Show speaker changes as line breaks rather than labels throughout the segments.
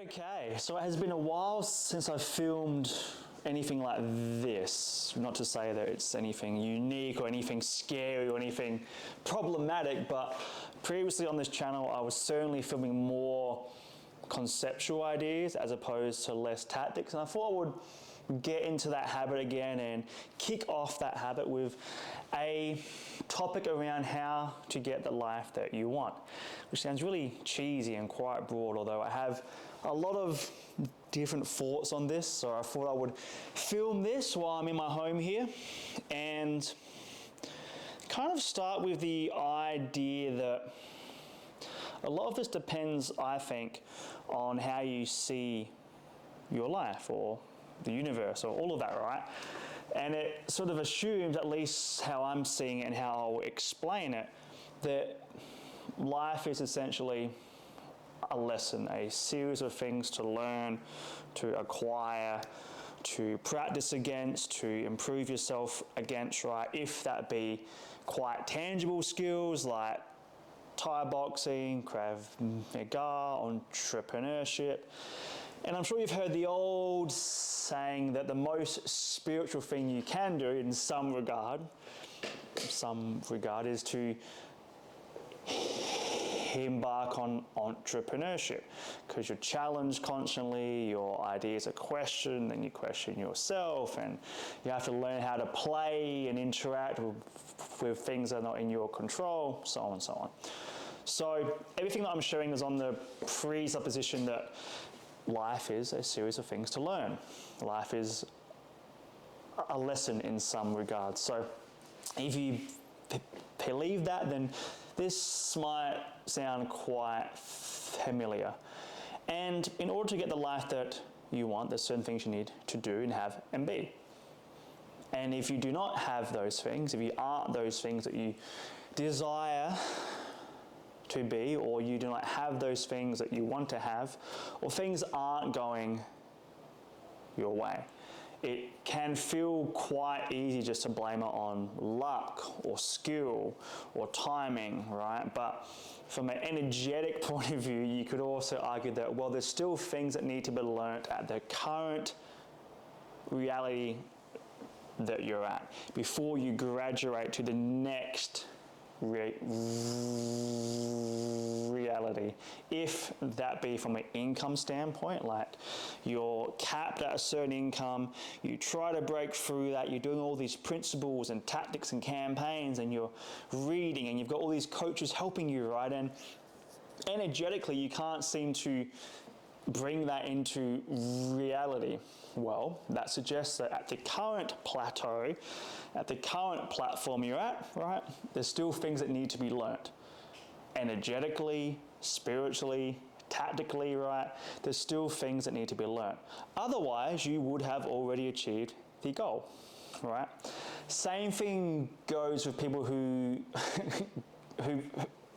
Okay, so it has been a while since I've filmed anything like this. Not to say that it's anything unique or anything scary or anything problematic, but previously on this channel I was certainly filming more conceptual ideas as opposed to less tactics, and I thought I would get into that habit again and kick off that habit with a topic around how to get the life that you want, which sounds really cheesy and quite broad, although I have a lot of different thoughts on this, so I thought I would film this while I'm in my home here and kind of start with the idea that a lot of this depends, I think, on how you see your life or the universe or all of that, right? And it sort of assumes, at least how I'm seeing it and how I'll explain it, that life is essentially a lesson, a series of things to learn, to acquire, to practice against, to improve yourself against, right? If that be quite tangible skills like Thai boxing, Krav Maga, entrepreneurship. And I'm sure you've heard the old saying that the most spiritual thing you can do in some regard is to embark on entrepreneurship, because you're challenged constantly, your ideas are questioned, then you question yourself, and you have to learn how to play and interact with things that are not in your control, so on and so on. So everything that I'm showing is on the presupposition that life is a series of things to learn. Life is a lesson in some regards. So if you believe that, then this might sound quite familiar. And in order to get the life that you want, there's certain things you need to do and have and be. And if you do not have those things, if you aren't those things that you desire to be, or you do not have those things that you want to have, or things aren't going your way, it can feel quite easy just to blame it on luck or skill or timing, right? But from an energetic point of view, you could also argue that, well, there's still things that need to be learnt at the current reality that you're at before you graduate to the next reality, if that be from an income standpoint, like you're capped at a certain income, you try to break through that, you're doing all these principles and tactics and campaigns, and you're reading, and you've got all these coaches helping you, right? And energetically, you can't seem to bring that into reality. Well, that suggests that at the current plateau, at the current platform you're at, right, there's still things that need to be learnt. Energetically, spiritually, tactically, right, there's still things that need to be learnt. Otherwise, you would have already achieved the goal, right? Same thing goes with people who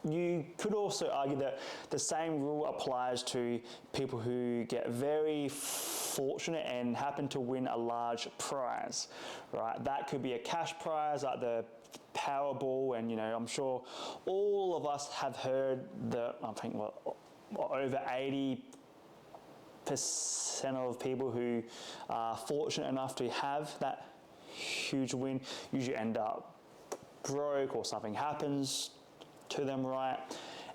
you could also argue that the same rule applies to people who get very fortunate and happen to win a large prize, right? That could be a cash prize like the Powerball, and I'm sure all of us have heard that, I think over 80% of people who are fortunate enough to have that huge win usually end up broke, or something happens to them, right?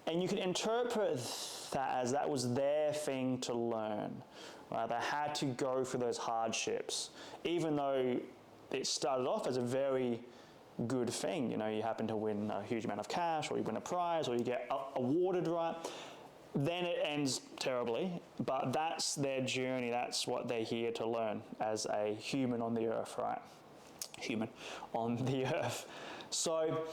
And you can interpret that as that was their thing to learn, right? They had to go through those hardships, even though it started off as a very good thing. You happen to win a huge amount of cash, or you win a prize, or you get awarded, right? Then it ends terribly, but that's their journey. That's what they're here to learn as a human on the earth, right? Human on the earth. So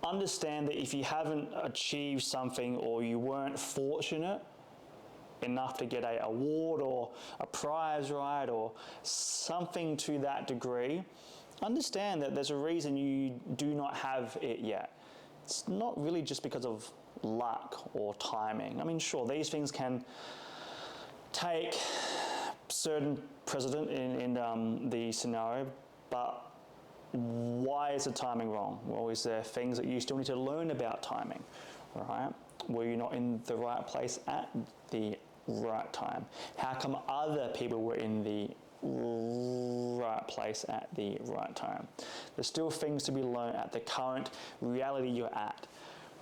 understand that if you haven't achieved something, or you weren't fortunate enough to get an award or a prize, right, or something to that degree, understand that there's a reason you do not have it yet. It's not really just because of luck or timing. I mean, sure, these things can take certain precedent in the scenario, but why is the timing wrong? Well, is there things that you still need to learn about timing, right? Were you not in the right place at the right time? How come other people were in the right place at the right time? There's still things to be learned at the current reality you're at,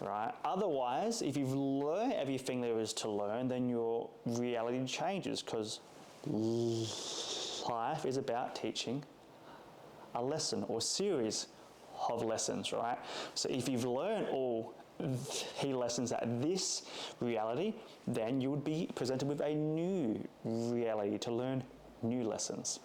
right? Otherwise, if you've learned everything there is to learn, then your reality changes, because life is about teaching a lesson or series of lessons, right? So if you've learned all the lessons at this reality, then you would be presented with a new reality to learn new lessons.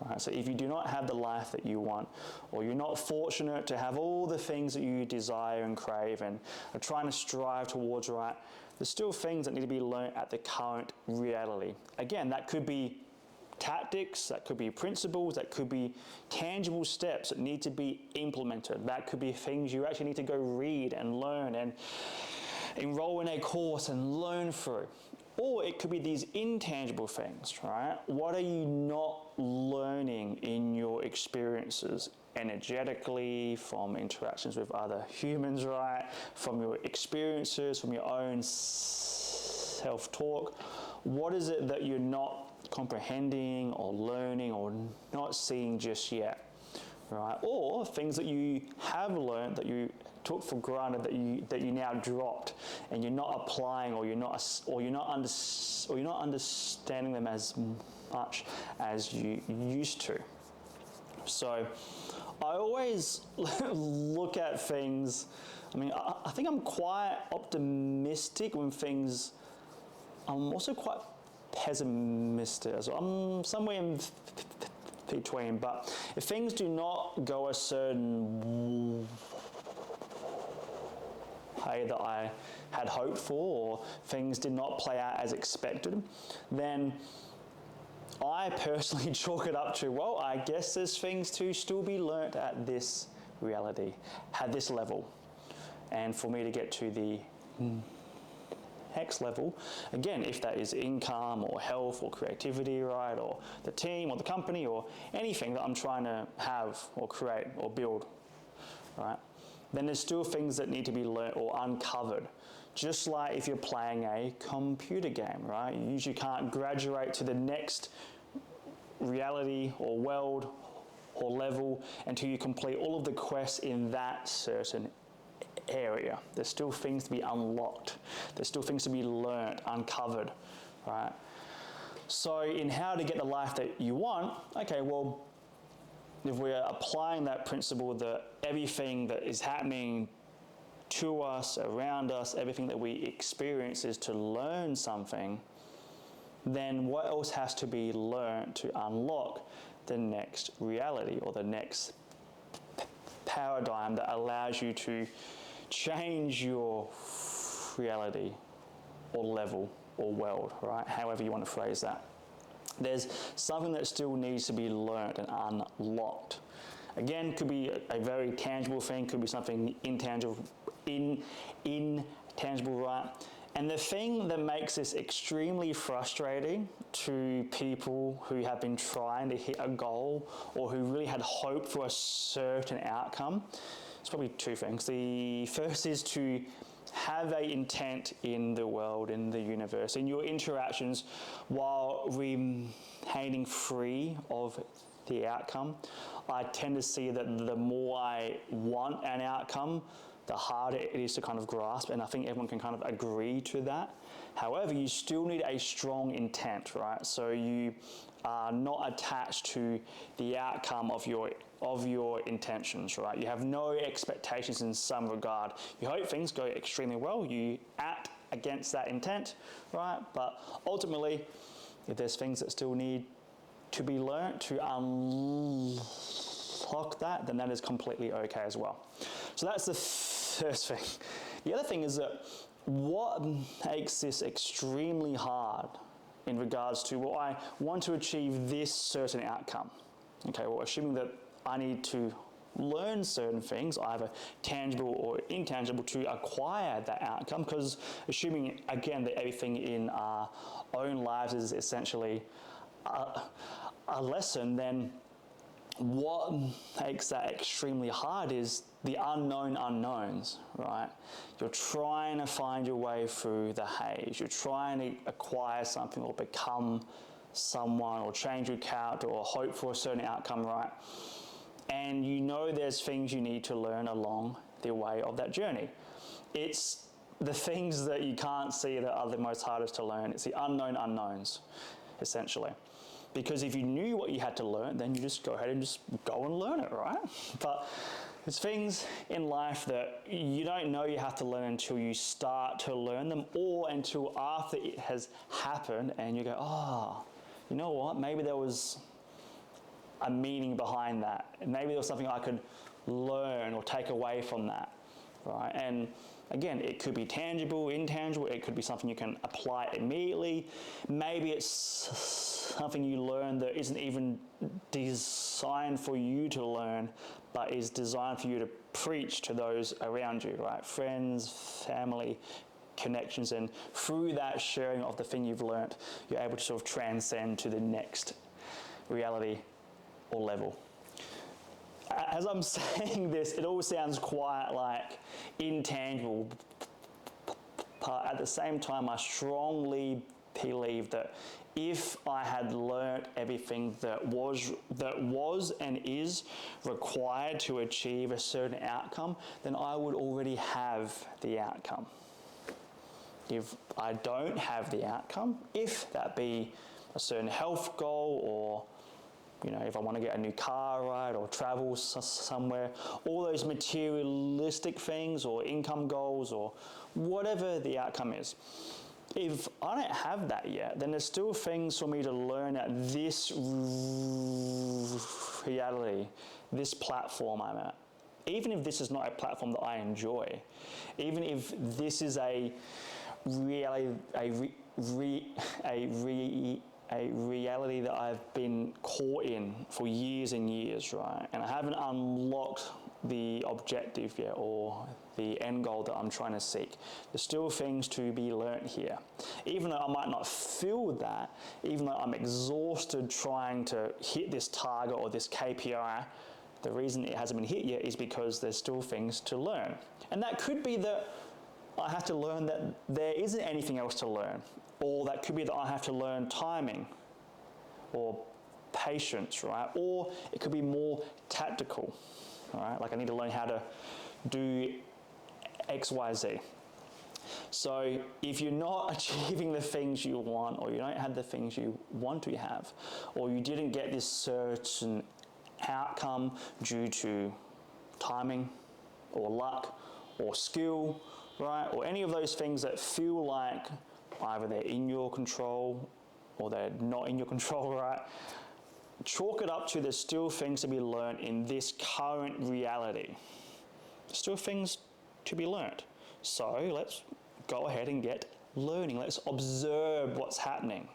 Right? So if you do not have the life that you want, or you're not fortunate to have all the things that you desire and crave and are trying to strive towards, right, there's still things that need to be learned at the current reality. Again, that could be tactics, that could be principles, that could be tangible steps that need to be implemented. That could be things you actually need to go read and learn and enroll in a course and learn through. Or it could be these intangible things, right? What are you not learning in your experiences energetically, from interactions with other humans, right? From your experiences, from your own self-talk? What is it that you're not comprehending or learning or not seeing just yet, right? Or things that you have learned that you took for granted that you now dropped, and you're not applying, or you're not understanding them as much as you used to. So I always look at things. I mean, I think I'm quite optimistic when things. I'm also quite pessimistic as well. I'm somewhere in between, but if things do not go a certain way that I had hoped for, or things did not play out as expected, then I personally chalk it up to, well, I guess there's things to still be learnt at this reality, at this level. And for me to get to the next level, again, if that is income or health or creativity, right, or the team or the company or anything that I'm trying to have or create or build, right, then there's still things that need to be learnt or uncovered. Just like if you're playing a computer game, right, you usually can't graduate to the next reality or world or level until you complete all of the quests in that certain area. There's still things to be unlocked. There's still things to be learnt, uncovered, right? So in how to get the life that you want, okay, well, if we're applying that principle that everything that is happening to us, around us, everything that we experience is to learn something, then what else has to be learnt to unlock the next reality or the next paradigm that allows you to change your reality or level or world, right? However you want to phrase that. There's something that still needs to be learnt and unlocked. Again, could be a very tangible thing, could be something intangible, right? And the thing that makes this extremely frustrating to people who have been trying to hit a goal or who really had hope for a certain outcome, it's probably two things. The first is to have an intent in the world, in the universe, in your interactions, while remaining free of the outcome. I tend to see that the more I want an outcome, the harder it is to kind of grasp, and I think everyone can kind of agree to that. However, you still need a strong intent, right? So you are not attached to the outcome of your intentions, right? You have no expectations in some regard. You hope things go extremely well. You act against that intent, right? But ultimately, if there's things that still need to be learnt to unlock that, then that is completely okay as well. So that's the first thing. The other thing is that what makes this extremely hard in regards to, well, I want to achieve this certain outcome. Okay, well, assuming that I need to learn certain things, either tangible or intangible, to acquire that outcome, because assuming, again, that everything in our own lives is essentially a lesson, then what makes that extremely hard is the unknown unknowns, right? You're trying to find your way through the haze. You're trying to acquire something or become someone or change your character or hope for a certain outcome, right? And you know there's things you need to learn along the way of that journey. It's the things that you can't see that are the most hardest to learn. It's the unknown unknowns, essentially. Because if you knew what you had to learn, then you just go ahead and just go and learn it, right? But there's things in life that you don't know you have to learn until you start to learn them, or until after it has happened and you go, oh, you know what? Maybe there was a meaning behind that. And maybe there was something I could learn or take away from that, right? And again, it could be tangible, intangible, it could be something you can apply immediately. Maybe it's something you learn that isn't even designed for you to learn, but is designed for you to preach to those around you, right? Friends, family, connections, and through that sharing of the thing you've learned, you're able to sort of transcend to the next reality or level. As I'm saying this, it all sounds quite like intangible, but at the same time, I strongly believe that if I had learnt everything that was and is required to achieve a certain outcome, then I would already have the outcome. If I don't have the outcome, if that be a certain health goal, or if I want to get a new car, right, or travel somewhere, all those materialistic things or income goals or whatever the outcome is, if I don't have that yet, then there's still things for me to learn at this reality, this platform I'm at. Even if this is not a platform that I enjoy, even if this is a reality, a reality that I've been caught in for years and years, right? And I haven't unlocked the objective yet, or the end goal that I'm trying to seek. There's still things to be learnt here. Even though I might not feel that, even though I'm exhausted trying to hit this target or this KPI, the reason it hasn't been hit yet is because there's still things to learn. And that could be that I have to learn that there isn't anything else to learn. Or that could be that I have to learn timing or patience, right? Or it could be more tactical, right? Like I need to learn how to do X, Y, Z. So if you're not achieving the things you want, or you don't have the things you want to have, or you didn't get this certain outcome due to timing or luck or skill, right? Or any of those things that feel like either they're in your control or they're not in your control, right? Chalk it up to there's still things to be learned in this current reality. There's still things to be learned. So let's go ahead and get learning. Let's observe what's happening.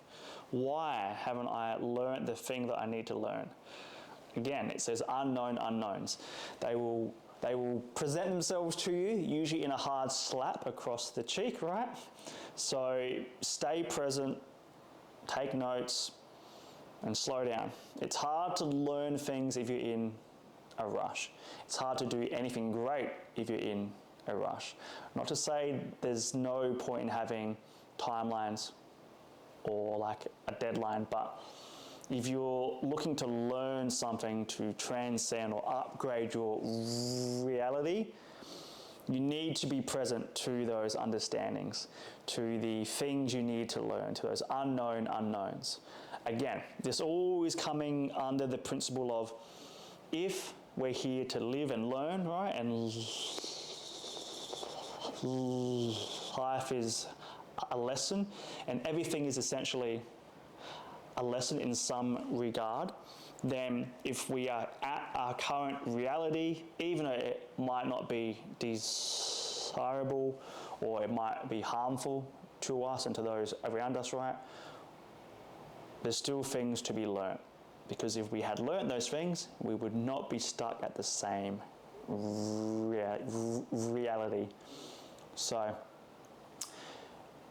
Why haven't I learned the thing that I need to learn? Again, it says unknown unknowns. They will present themselves to you, usually in a hard slap across the cheek, right? So stay present, take notes, and slow down. It's hard to learn things if you're in a rush. It's hard to do anything great if you're in a rush. Not to say there's no point in having timelines or like a deadline, but if you're looking to learn something to transcend or upgrade your reality, you need to be present to those understandings, to the things you need to learn, to those unknown unknowns. Again, this all is coming under the principle of if we're here to live and learn, right? And life is a lesson, and everything is essentially a lesson in some regard. Then if we are at our current reality, even though it might not be desirable or it might be harmful to us and to those around us, right, there's still things to be learnt. Because if we had learnt those things, we would not be stuck at the same reality. So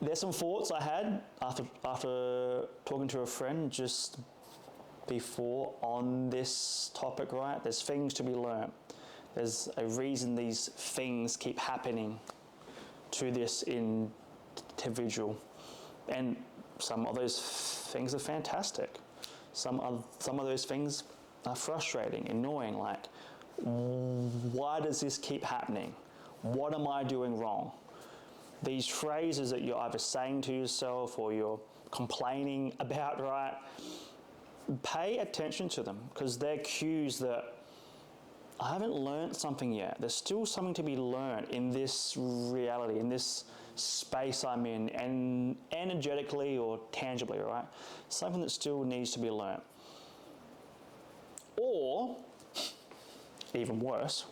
there's some thoughts I had after talking to a friend just before on this topic, right? There's things to be learned. There's a reason these things keep happening to this individual. And some of those things are fantastic. Some of those things are frustrating, annoying, like, why does this keep happening? What am I doing wrong? These phrases that you're either saying to yourself or you're complaining about, right? Pay attention to them, because they're cues that I haven't learned something yet. There's still something to be learned in this reality, in this space I'm in, and energetically or tangibly, right? Something that still needs to be learned. Or, even worse,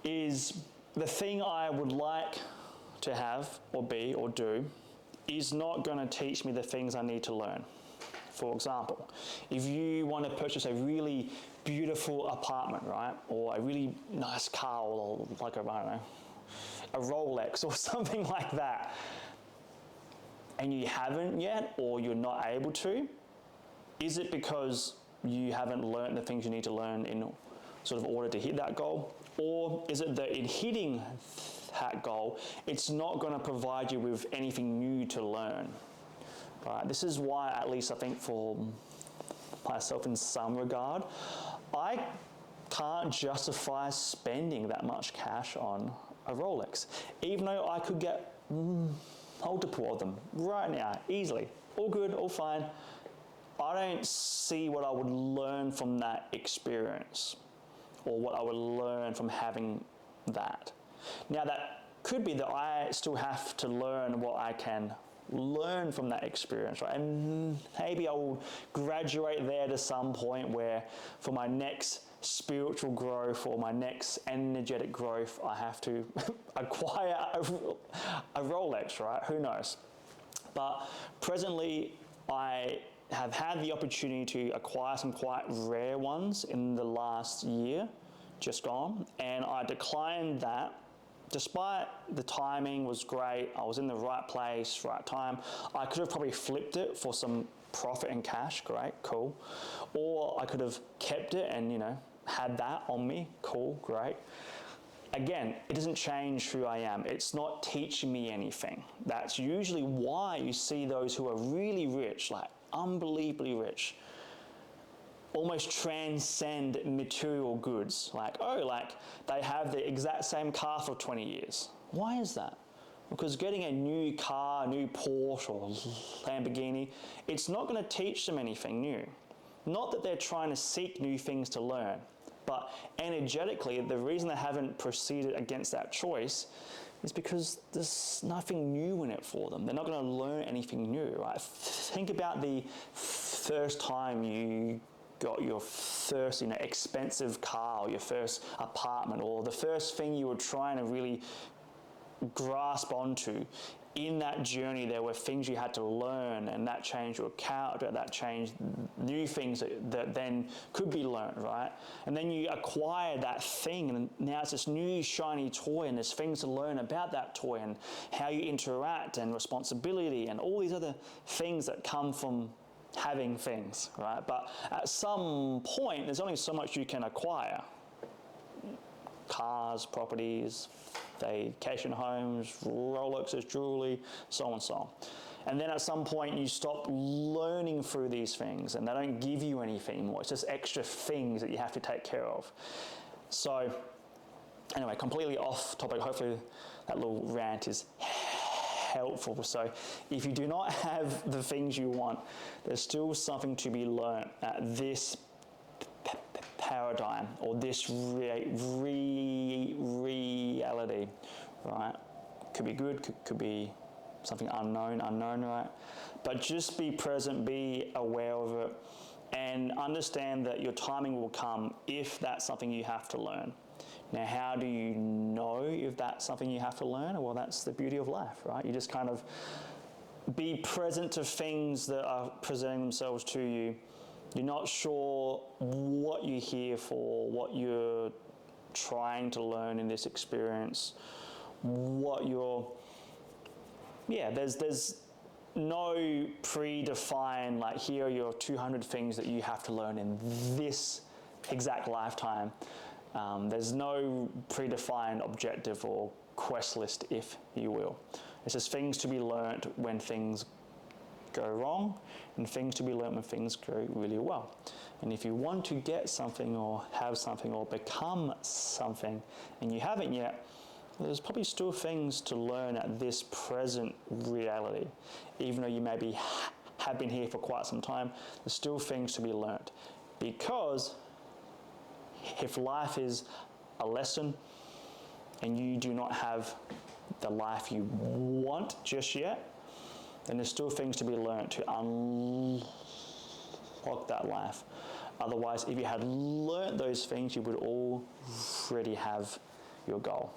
is the thing I would like to have or be or do is not going to teach me the things I need to learn. For example, if you want to purchase a really beautiful apartment, right, or a really nice car, or like a Rolex or something like that, and you haven't yet, or you're not able to, is it because you haven't learned the things you need to learn in sort of order to hit that goal? Or is it that in hitting that goal, it's not going to provide you with anything new to learn? Right? This is why, at least I think for myself in some regard, I can't justify spending that much cash on a Rolex, even though I could get multiple of them right now, easily. All good, all fine. I don't see what I would learn from that experience, or what I would learn from having that. Now, that could be that I still have to learn what I can learn from that experience, right? And maybe I will graduate there to some point where for my next spiritual growth or my next energetic growth, I have to acquire a Rolex, right? Who knows? But presently, I have had the opportunity to acquire some quite rare ones in the last year, just gone, and I declined that. Despite the timing was great, I was in the right place, right time. I could have probably flipped it for some profit and cash, great, cool. Or I could have kept it and, had that on me, cool, great. Again, it doesn't change who I am. It's not teaching me anything. That's usually why you see those who are really rich, like unbelievably rich, almost transcend material goods. Like they have the exact same car for 20 years. Why is that? Because getting a new car, new Porsche or Lamborghini, it's not going to teach them anything new. Not that they're trying to seek new things to learn, but energetically, the reason they haven't proceeded against that choice is because there's nothing new in it for them. They're not going to learn anything new, right? Think about the first time you got your first, expensive car, or your first apartment, or the first thing you were trying to really grasp onto. In that journey, there were things you had to learn, and that changed your character, that changed new things that then could be learned, right? And then you acquire that thing, and now it's this new shiny toy, and there's things to learn about that toy, and how you interact, and responsibility, and all these other things that come from having things, right? But at some point, there's only so much you can acquire. Cars, properties, vacation homes, Rolexes, jewelry, so on and so on. And then at some point you stop learning through these things, and they don't give you anything more. It's just extra things that you have to take care of. So anyway, completely off topic. Hopefully that little rant is helpful. So if you do not have the things you want, there's still something to be learned at this paradigm, or this reality, right? Could be good, could be something unknown, right? But just be present, be aware of it, and understand that your timing will come if that's something you have to learn. Now, how do you know if that's something you have to learn? Well, that's the beauty of life, right? You just kind of be present to things that are presenting themselves to you. You're not sure what you're here for, what you're trying to learn in this experience, there's no predefined, like, here are your 200 things that you have to learn in this exact lifetime. There's no predefined objective or quest list, if you will. It's just things to be learned when things go wrong, and things to be learned when things go really well. And if you want to get something or have something or become something and you haven't yet, there's probably still things to learn at this present reality. Even though you maybe have been here for quite some time, there's still things to be learned. Because if life is a lesson and you do not have the life you want just yet, then there's still things to be learned to unlock that life. Otherwise, if you had learned those things, you would already have your goal.